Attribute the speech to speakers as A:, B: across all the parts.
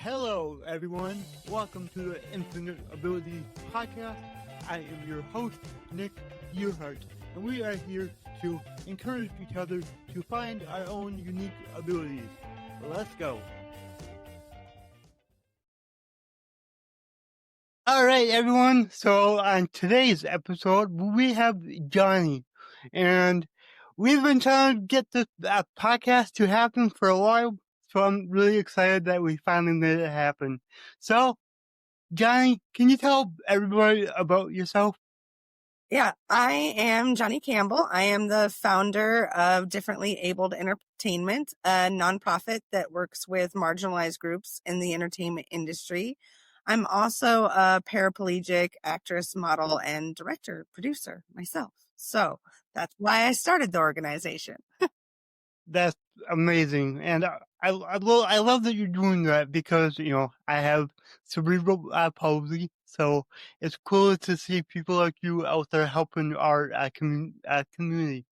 A: Hello, everyone. Welcome to the Infinite Abilities Podcast. I am your host, Nick Yerhart, and we are here to encourage each other to find our own unique abilities. Let's go. All right, everyone. So on today's episode, we have Johnny, and we've been trying to get this podcast to happen for a while. So I'm really excited that we finally made it happen. So, Johnny, can you tell everybody about yourself?
B: Yeah, I am Jon-Lee Campbell. I am the founder of Differently Abled Entertainment, a nonprofit that works with marginalized groups in the entertainment industry. I'm also a paraplegic actress, model, and director, producer myself. So that's why I started the organization.
A: That's amazing, and I love that you're doing that because I have cerebral palsy, so it's cool to see people like you out there helping our community.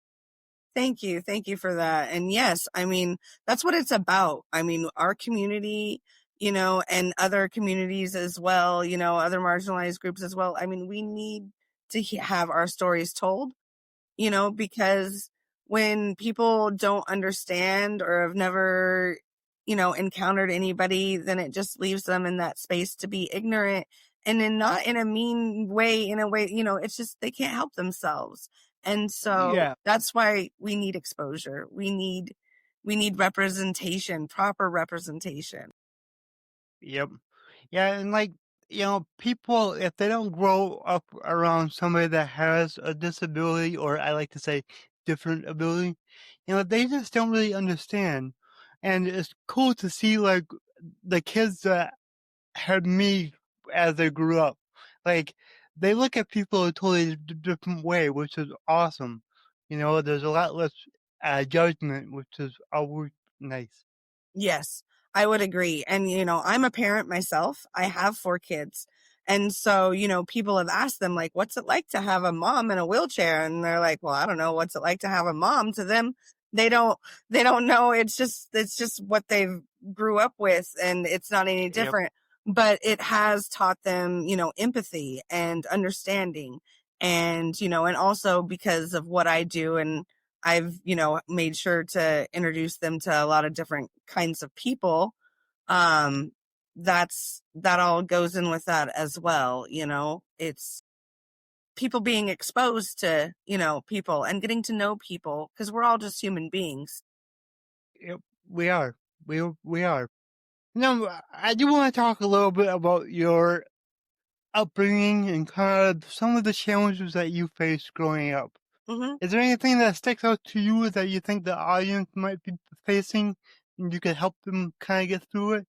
B: Thank you. Thank you for that. And yes, I mean, that's what it's about. I mean, our community, and other communities as well, other marginalized groups as well. I mean, we need to have our stories told, because when people don't understand or have never, encountered anybody, then it just leaves them in that space to be ignorant and not in a mean way, in a way, it's just, they can't help themselves. And so that's why we need exposure. We need representation, proper representation.
A: Yep. Yeah, and people, if they don't grow up around somebody that has a disability, or I like to say different ability, they just don't really understand. And it's cool to see, like, the kids that had me as they grew up. Like, they look at people a totally different way, which is awesome. There's a lot less judgment, which is always nice.
B: Yes, I would agree. And, I'm a parent myself. I have 4 kids. And so, people have asked them, like, what's it like to have a mom in a wheelchair? And they're like, well, I don't know what's it like to have a mom. To them, they don't know. It's just what they've grew up with, and it's not any different. Yep. But it has taught them, empathy and understanding. And, and also because of what I do, and I've, made sure to introduce them to a lot of different kinds of people. That all goes in with that as well. It's people being exposed to, people and getting to know people, because we're all just human beings.
A: Yep, we are. We are. Now, I do want to talk a little bit about your upbringing and kind of some of the challenges that you faced growing up.
B: Mm-hmm.
A: Is there anything that sticks out to you that you think the audience might be facing and you could help them kind of get through it?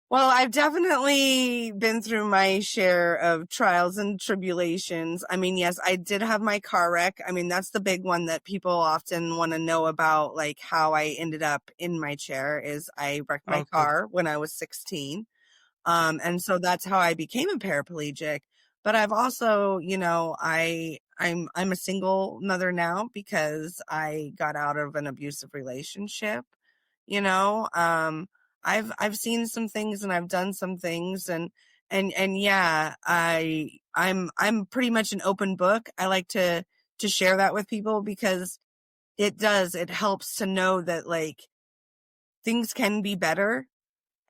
B: Well, I've definitely been through my share of trials and tribulations. I mean, yes, I did have my car wreck. I mean, that's the big one that people often want to know about, like how I ended up in my chair is I wrecked my car when I was 16. And so that's how I became a paraplegic. But I've also, I'm a single mother now because I got out of an abusive relationship. I've seen some things and I've done some things, and yeah, I'm pretty much an open book. I like to share that with people because it helps to know that, like, things can be better.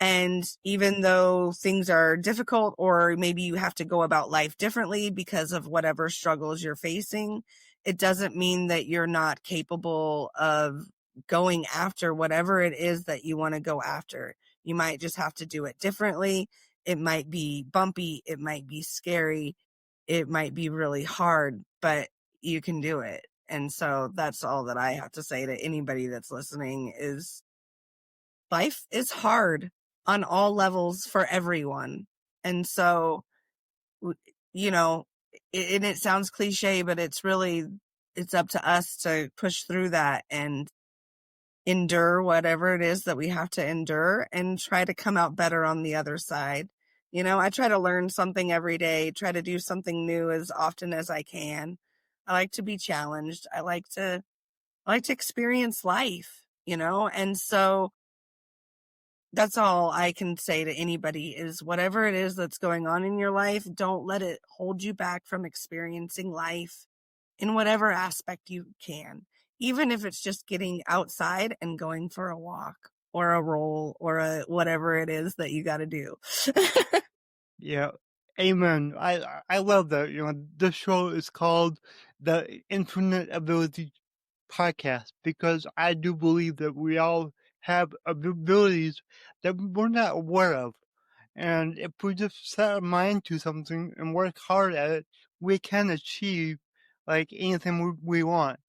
B: And even though things are difficult, or maybe you have to go about life differently because of whatever struggles you're facing, it doesn't mean that you're not capable of going after whatever it is that you want to go after. You might just have to do it differently. It might be bumpy. It might be scary. It might be really hard, but you can do it. And so that's all that I have to say to anybody that's listening is life is hard on all levels for everyone. And so, and it sounds cliche, but it's up to us to push through that and endure whatever it is that we have to endure and try to come out better on the other side. I try to learn something every day, try to do something new as often as I can. I like to be challenged. I like to experience life, and so That's all I can say to anybody is whatever it is that's going on in your life, don't let it hold you back from experiencing life in whatever aspect you can. Even if it's just getting outside and going for a walk or a roll or a whatever it is that you got to do.
A: Yeah. Amen. I love that. This show is called the Infinite Ability Podcast because I do believe that we all have abilities that we're not aware of. And if we just set our mind to something and work hard at it, we can achieve like anything we want.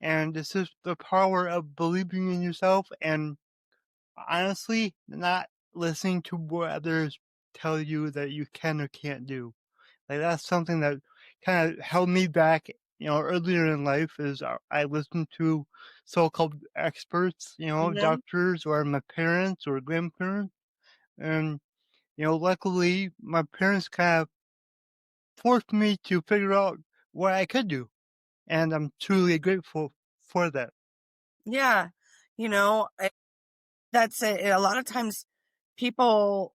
A: And it's just the power of believing in yourself and honestly not listening to what others tell you that you can or can't do. Like that's something that kind of held me back, earlier in life is I listened to so-called experts,
B: Mhm.
A: doctors or my parents or grandparents. And, luckily my parents kind of forced me to figure out what I could do. And I'm truly grateful for that.
B: Yeah. You know, that's it. A lot of times people,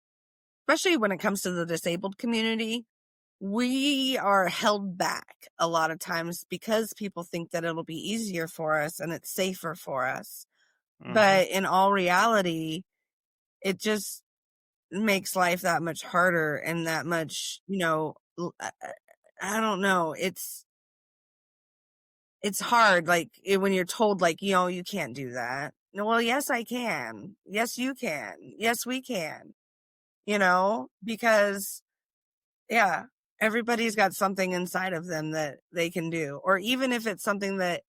B: especially when it comes to the disabled community, we are held back a lot of times because people think that it'll be easier for us and it's safer for us.
A: Hmm.
B: But in all reality, it just makes life that much harder and that much, I don't know. It's hard. Like when you're told like, you can't do that. No, well, yes, I can. Yes, you can. Yes, we can, because yeah, everybody's got something inside of them that they can do. Or even if it's something that,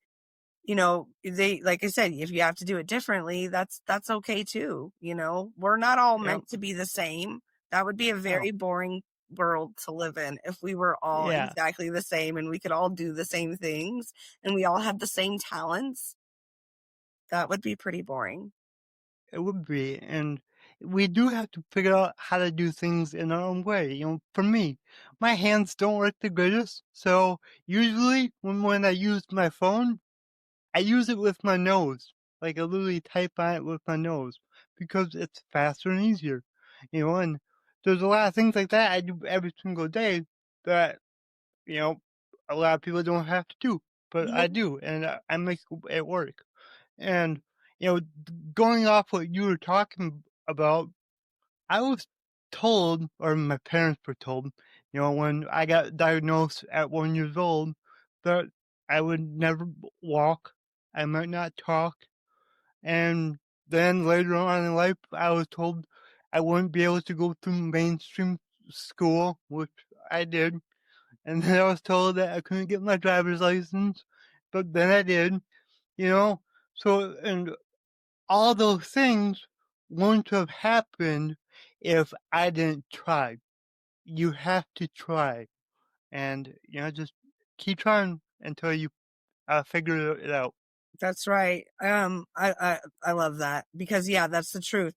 B: they, like I said, if you have to do it differently, that's okay too. We're not all
A: Yep.
B: meant to be the same. That would be a very
A: No.
B: boring world to live in if we were all
A: Yeah.
B: exactly the same and we could all do the same things and we all had the same talents. That would be pretty boring.
A: It would be, and we do have to figure out how to do things in our own way. For me, my hands don't work the greatest, so usually when I use my phone, I use it with my nose. Like I literally type on it with my nose because it's faster and easier. And there's a lot of things like that I do every single day that, you know, a lot of people don't have to do, but I
B: Mhm.
A: do, and I make it work. And, going off what you were talking about, I was told, or my parents were told, when I got diagnosed at 1 years old, that I would never walk, I might not talk, and then later on in life, I was told I wouldn't be able to go through mainstream school, which I did, and then I was told that I couldn't get my driver's license, but then I did, you know? So, and all those things wouldn't have happened if I didn't try. You have to try and, just keep trying until you figure it out.
B: That's right. I love that because yeah, that's the truth.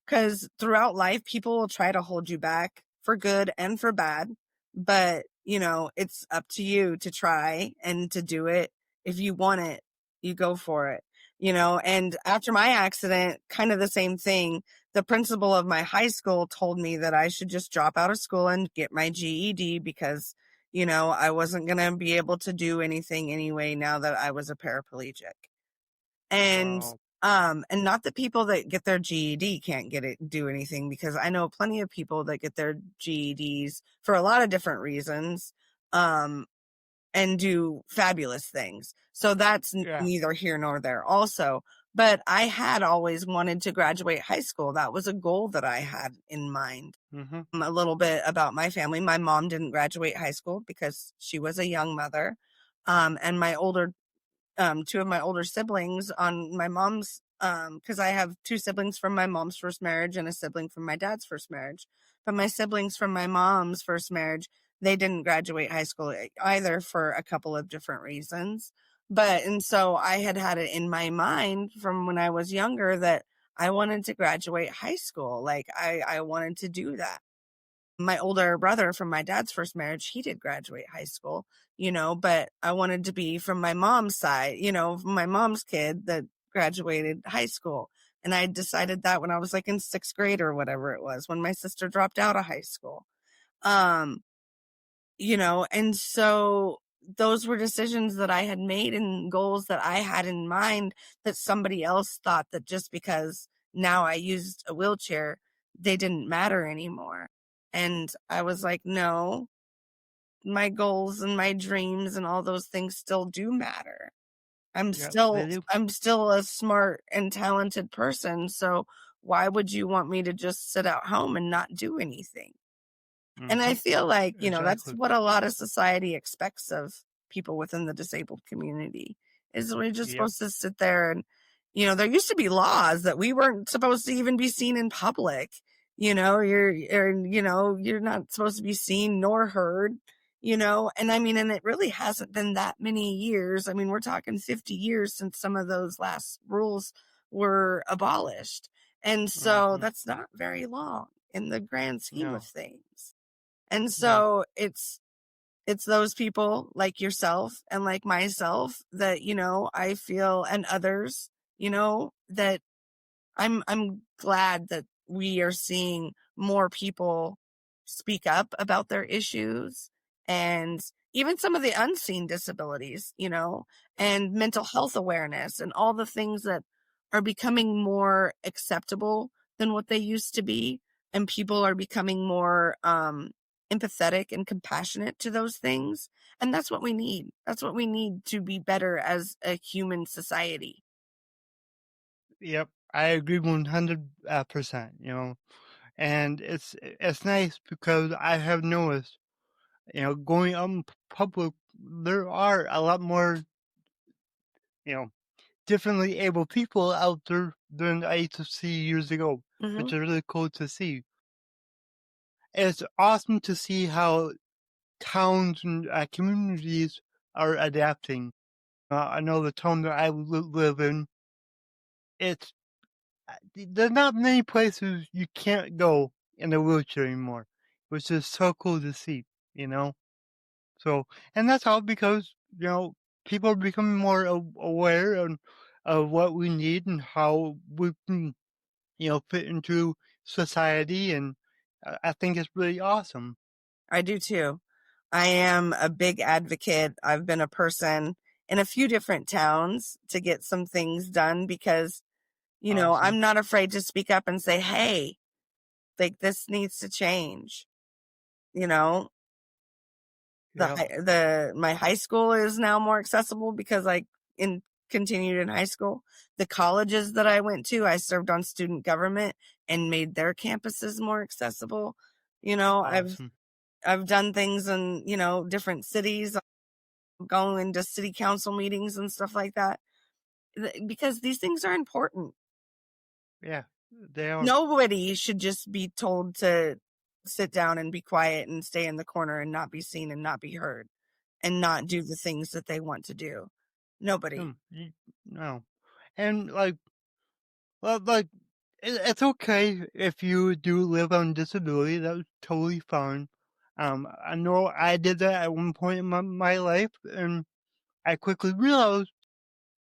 B: Because throughout life, people will try to hold you back for good and for bad. But, it's up to you to try and to do it. If you want it, you go for it, And after my accident, kind of the same thing. The principal of my high school told me that I should just drop out of school and get my GED because, I wasn't going to be able to do anything anyway now that I was a paraplegic. And
A: Wow.
B: and not that people that get their GED can't do anything because I know plenty of people that get their GEDs for a lot of different reasons, um, and do fabulous things. So that's
A: Yeah.
B: neither here nor there also. But I had always wanted to graduate high school. That was a goal that I had in mind.
A: Mhm.
B: A little bit about my family. My mom didn't graduate high school because she was a young mother. And my older two of my older siblings on my mom's because I have two siblings from my mom's first marriage and a sibling from my dad's first marriage. But my siblings from my mom's first marriage, they didn't graduate high school either for a couple of different reasons. And so I had it in my mind from when I was younger that I wanted to graduate high school. Like I wanted to do that. My older brother from my dad's first marriage, he did graduate high school, but I wanted to be from my mom's side, my mom's kid that graduated high school And I decided that when I was like in 6th grade or whatever it was, when my sister dropped out of high school. Um, and so those were decisions that I had made and goals that I had in mind that somebody else thought that just because now I used a wheelchair, they didn't matter anymore. And I was like, no, my goals and my dreams and all those things still do matter. I'm
A: Yep, they
B: still
A: do.
B: I'm still a smart and talented person, so why would you want me to just sit at home and not do anything? And I
A: Mhm.
B: feel like, that's
A: Exactly.
B: what a lot of society expects of people within the disabled community is we're just
A: Yep.
B: supposed to sit there and, there used to be laws that we weren't supposed to even be seen in public. You're not supposed to be seen nor heard, and I mean, and it really hasn't been that many years. I mean, we're talking 50 years since some of those last rules were abolished. And so
A: Mhm.
B: that's not very long in the grand scheme of
A: No.
B: things. And
A: No.
B: so it's those people like yourself and like myself that, I feel and others, that I'm glad that we are seeing more people speak up about their issues and even some of the unseen disabilities, and mental health awareness and all the things that are becoming more acceptable than what they used to be. And people are becoming more empathetic and compassionate to those things. And that's what we need. That's what we need to be better as a human society.
A: Yep. I agree 100%, and it's nice because I have noticed, going out in public, there are a lot more, you know, differently able people out there than I used to see years ago, which
B: Hmm.
A: is really cool to see. It's awesome to see how towns and communities are adapting. I know the town that I live in, it's there's not many places you can't go in a wheelchair anymore, which is so cool to see, you know? So, and that's all because, people are becoming more aware of what we need and how we can, fit into society. And I think it's really awesome.
B: I do too. I am a big advocate. I've been a person in a few different towns to get some things done because,
A: Awesome.
B: I'm not afraid to speak up and say, hey, like this needs to change. You know,
A: Yep.
B: my high school is now more accessible because continued in high school. The colleges that I went to, I served on student government and made their campuses more accessible. You know, I've
A: Awesome.
B: I've done things in, different cities, going to city council meetings and stuff like that because these things are important.
A: Yeah, they are.
B: Nobody should just be told to sit down and be quiet and stay in the corner and not be seen and not be heard and not do the things that they want to do. Nobody.
A: No. And like, it's okay if you do live on disability. That's totally fine. I know I did that at one point in my life, and I quickly realized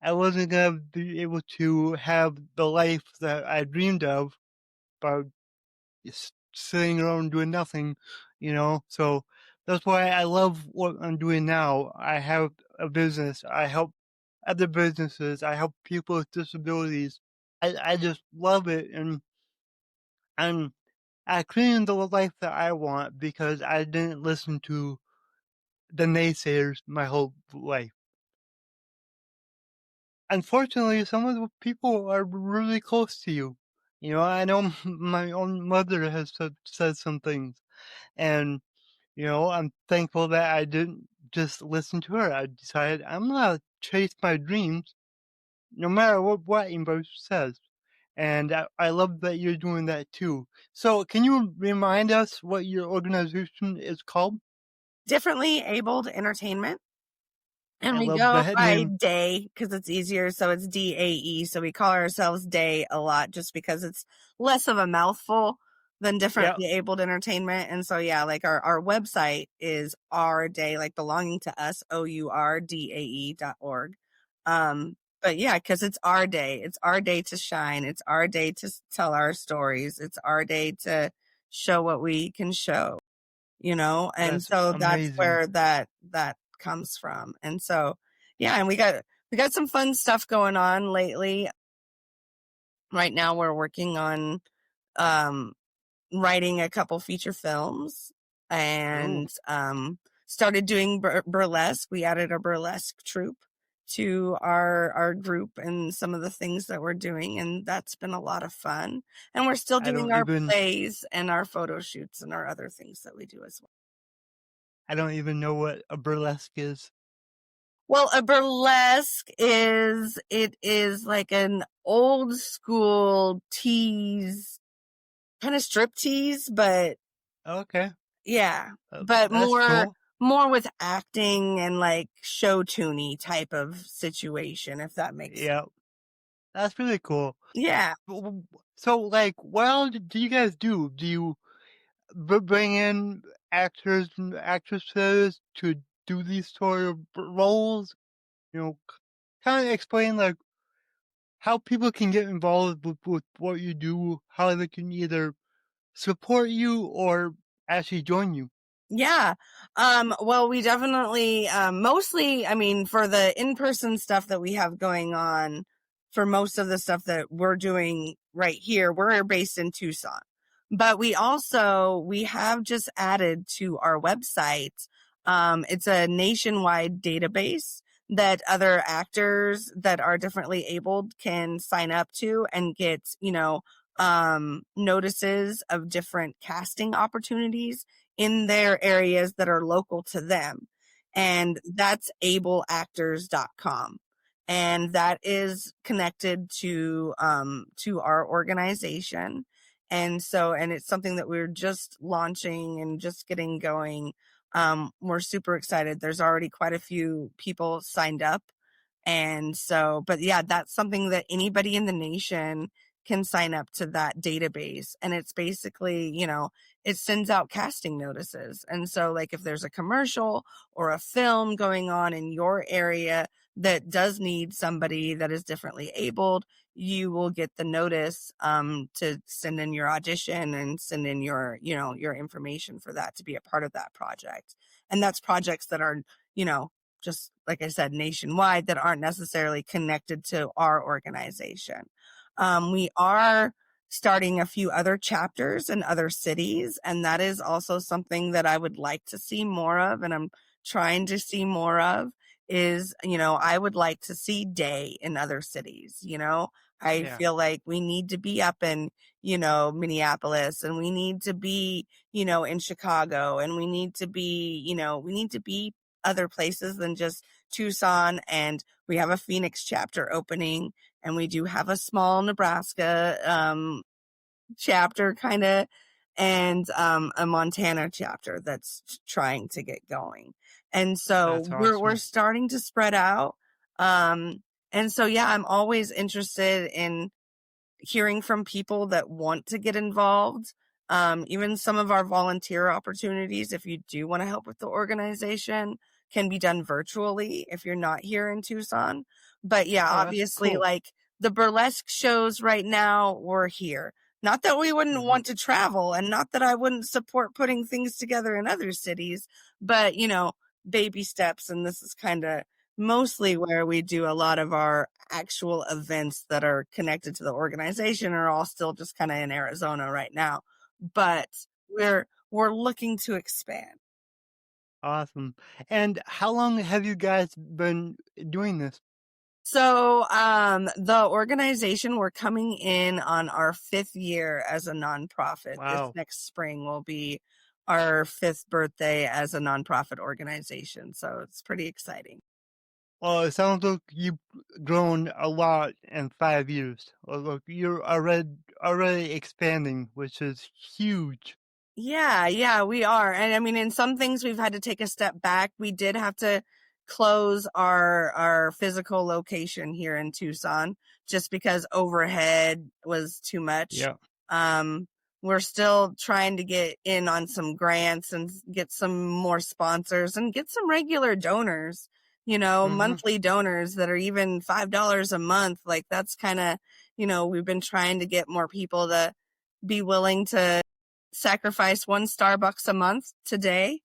A: I wasn't gonna be able to have the life that I dreamed of by just sitting around doing nothing, So that's why I love what I'm doing now. I have a business. I help other businesses. I help people with disabilities. I just love it, and I'm I created the life that I want because I didn't listen to the naysayers my whole life. Unfortunately, some of the people are really close to you. I know my own mother has said some things, and I'm thankful that I didn't just listen to her. I decided I'm gonna chase my dreams, no matter what anybody says. And I love that you're doing that too. So, can you remind us what your organization is called?
B: Differently abled entertainment. And
A: I
B: we
A: love
B: go
A: that
B: by
A: name.
B: day because it's easier. So it's DAE. So we call ourselves Day a lot just because it's less of a mouthful than
A: Yep.
B: differently abled entertainment. And so, yeah, like our website is our day, like belonging to us, OURDAE.org. But yeah, because it's our day. It's our day to shine. It's our day to tell our stories. It's our day to show what we can show, and
A: That's
B: so that's
A: amazing.
B: where that comes from. And so, yeah, and we got some fun stuff going on lately. Right now we're working on um writing a couple feature films
A: Ooh,
B: and started doing burlesque. We added a burlesque troupe to our group and some of the things that we're doing, and that's been a lot of fun. And we're still
A: I
B: doing
A: don't
B: our
A: even
B: plays and our photo shoots and our other things that we do as well.
A: I don't even know what a burlesque is.
B: Well, a burlesque is like an old school tease, kind of strip tease, but
A: Okay,
B: yeah, but
A: that's cool.
B: more with acting and like show tuney type of situation, if that makes sense.
A: Yeah, that's really cool.
B: Yeah.
A: So, like, what all do you guys do? Do you bring in actors and actresses to do these sort of roles? You know, kind of explain like how people can get involved with what you do, how they can either support you or actually join you.
B: Yeah. Well, we definitely, mostly, I mean, for the in-person stuff that we have going on, for most of the stuff that we're doing right here, we're based in Tucson. But we have just added to our website. It's a nationwide database that other actors that are differently abled can sign up to and get, notices of different casting opportunities in their areas that are local to them. And that's ableactors.com. And that is connected to our organization. And so, and it's something that we're just launching and just getting going. We're super excited. There's already quite a few people signed up. And so, but yeah, that's something that anybody in the nation can sign up to that database. And it's basically, it sends out casting notices. And so, like, if there's a commercial or a film going on in your area that does need somebody that is differently abled, you will get the notice to send in your audition and send in your information for that to be a part of that project. And that's projects that are, just like I said, nationwide, that aren't necessarily connected to our organization. We are starting a few other chapters in other cities, and that is also something that I would like to see more of, and I'm trying to see more of is, I would like to see day in other cities. I
A: Yeah,
B: feel like we need to be up in, Minneapolis, and we need to be, in Chicago, and we need to be other places than just Tucson. And we have a Phoenix chapter opening, and we do have a small Nebraska chapter kind of, and a Montana chapter that's trying to get going. And so
A: that's
B: we're
A: awesome.
B: starting to spread out. Um, and so yeah, I'm always interested in hearing from people that want to get involved. Even some of our volunteer opportunities, if you do want to help with the organization, can be done virtually if you're not here in Tucson. But yeah,
A: Oh, that's
B: obviously,
A: cool.
B: like the burlesque shows right now, we're here. Not that we wouldn't
A: Hmm.
B: want to travel, and not that I wouldn't support putting things together in other cities, but baby steps. And this is kind of mostly where we do a lot of our actual events that are connected to the organization are all still just kind of in Arizona right now. But we're looking to expand.
A: Awesome. And how long have you guys been doing this?
B: So the organization, we're coming in on our 5th year as a nonprofit. This
A: Wow.
B: next spring will be our 5th birthday as a nonprofit organization. So it's pretty exciting.
A: Well, it sounds like you've grown a lot in 5 years. Well, look, you're already expanding, which is huge.
B: Yeah, we are. And I mean, in some things we've had to take a step back. We did have to close our physical location here in Tucson just because overhead was too much.
A: Yeah.
B: Um, we're still trying to get in on some grants and get some more sponsors and get some regular donors,
A: Mm-hmm.
B: monthly donors that are even $5 a month. Like that's kind of, we've been trying to get more people to be willing to sacrifice one Starbucks a month today.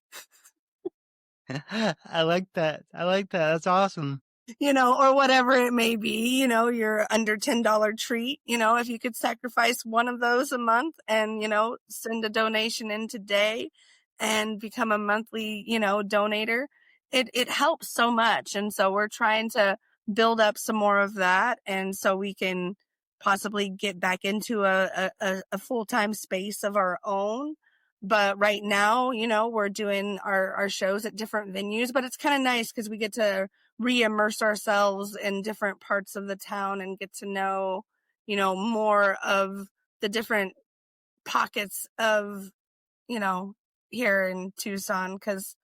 A: I like that. I like that. That's awesome.
B: Or whatever it may be, your under $10 treat, if you could sacrifice one of those a month and, send a donation in today and become a monthly, donator, it helps so much. And so we're trying to build up some more of that. And so we can possibly get back into a full-time space of our own. But right now, we're doing our shows at different venues, but it's kind of nice because we get to re-immerse ourselves in different parts of the town and get to know, more of the different pockets of, here in Tucson. Cause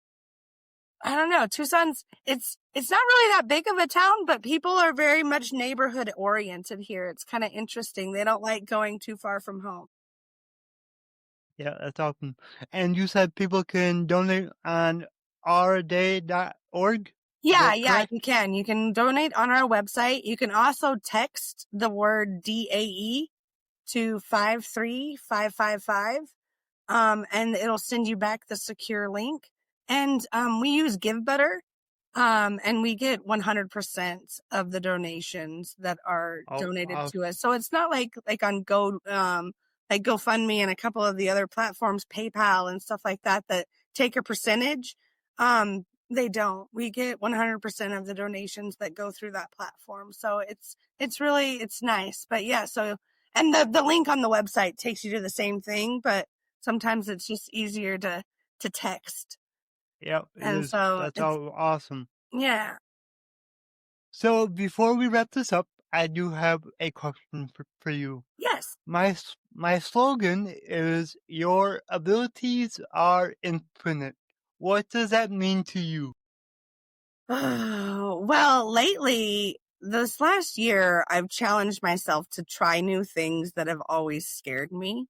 B: I don't know, Tucson's, it's not really that big of a town, but people are very much neighborhood oriented here. It's kind of interesting. They don't like going too far from home.
A: Yeah, that's awesome. And you said people can donate on ourday.org. Is
B: Yeah,
A: that
B: yeah,
A: correct?
B: you can. You can donate on our website. You can also text the word DAE to 53555. And it'll send you back the secure link. And, we use GiveButter. And we get 100% of the donations that are
A: Oh,
B: donated
A: wow.
B: to us. So it's not like on like GoFundMe and a couple of the other platforms, PayPal and stuff like that, that take a percentage. They don't. We get 100% of the donations that go through that platform. So it's nice. But yeah, so, and the link on the website takes you to the same thing, but sometimes it's just easier to text.
A: Yep, it
B: And
A: is.
B: so
A: That's
B: it's,
A: all awesome.
B: yeah.
A: So before we wrap this up, I do have a question for you.
B: Yes.
A: My slogan is your abilities are infinite. What does that mean to you?
B: Well, lately, this last year, I've challenged myself to try new things that have always scared me,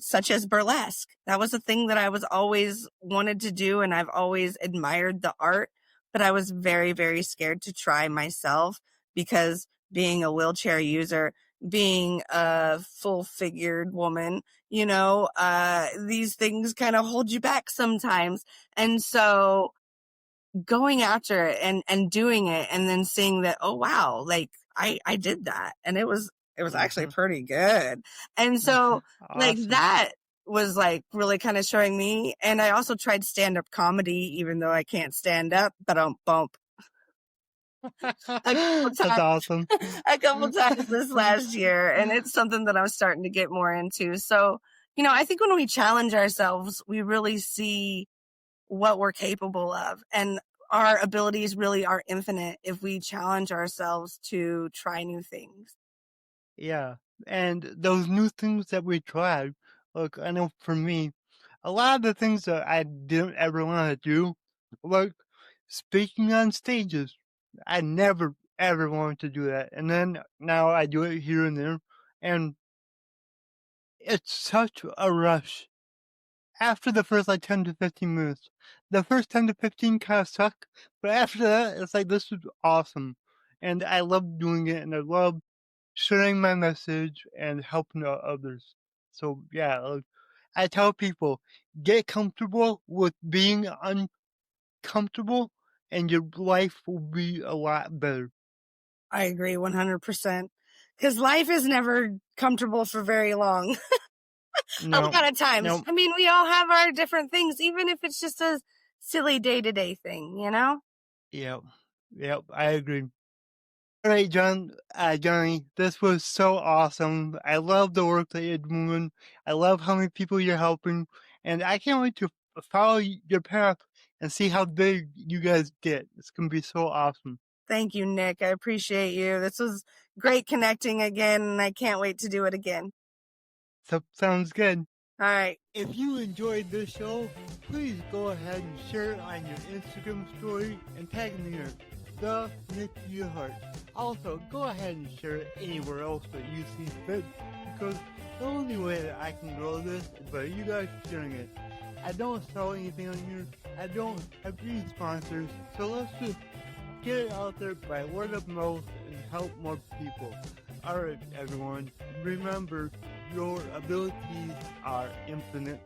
B: such as burlesque. That was a thing that I was always wanted to do, and I've always admired the art, but I was very, very scared to try myself because being a wheelchair user, being a full figured woman, these things kind of hold you back sometimes. And so, going after it and doing it and then seeing that, oh wow, like I did that and it was actually
A: Mm-hmm.
B: pretty good. And so like
A: Awesome.
B: that was like really kind of showing me. And I also tried stand-up comedy, even though I can't stand up, but bump a couple
A: That's
B: times,
A: awesome.
B: a couple times this last year. And it's something that I'm starting to get more into. So, I think when we challenge ourselves, we really see what we're capable of. And our abilities really are infinite if we challenge ourselves to try new things.
A: Yeah. And those new things that we tried, look, I know for me, a lot of the things that I didn't ever want to do, like speaking on stages, I never ever wanted to do that. And then now I do it here and there. And it's such a rush after the first like 10 to 15 minutes. The first 10 to 15 kind of suck, but after that, it's like, this is awesome. And I love doing it, and I love sharing my message and helping others. So, yeah, like, I tell people, get comfortable with being uncomfortable, and your life will be a lot better.
B: I agree 100%. Because life is never comfortable for very long. A
A: No,
B: lot of times.
A: no,
B: I mean, we all have our different things, even if it's just a silly day to day thing, you know?
A: yep, yep, I agree. All right, Johnny, this was so awesome. I love the work that you're doing. I love how many people you're helping, and I can't wait to follow your path and see how big you guys get. It's gonna be so awesome.
B: Thank you, Nick. I appreciate you. This was great connecting again, and I can't wait to do it again.
A: So sounds good.
B: All right.
A: If you enjoyed this show, please go ahead and share it on your Instagram story and tag me in it, the Nick Yerhart. Also, go ahead and share it anywhere else that you see fit, because the only way that I can grow this is by you guys sharing it. I don't sell anything on here. I don't have any sponsors, so let's just get it out there by word of mouth and help more people. All right, everyone, remember your abilities are infinite.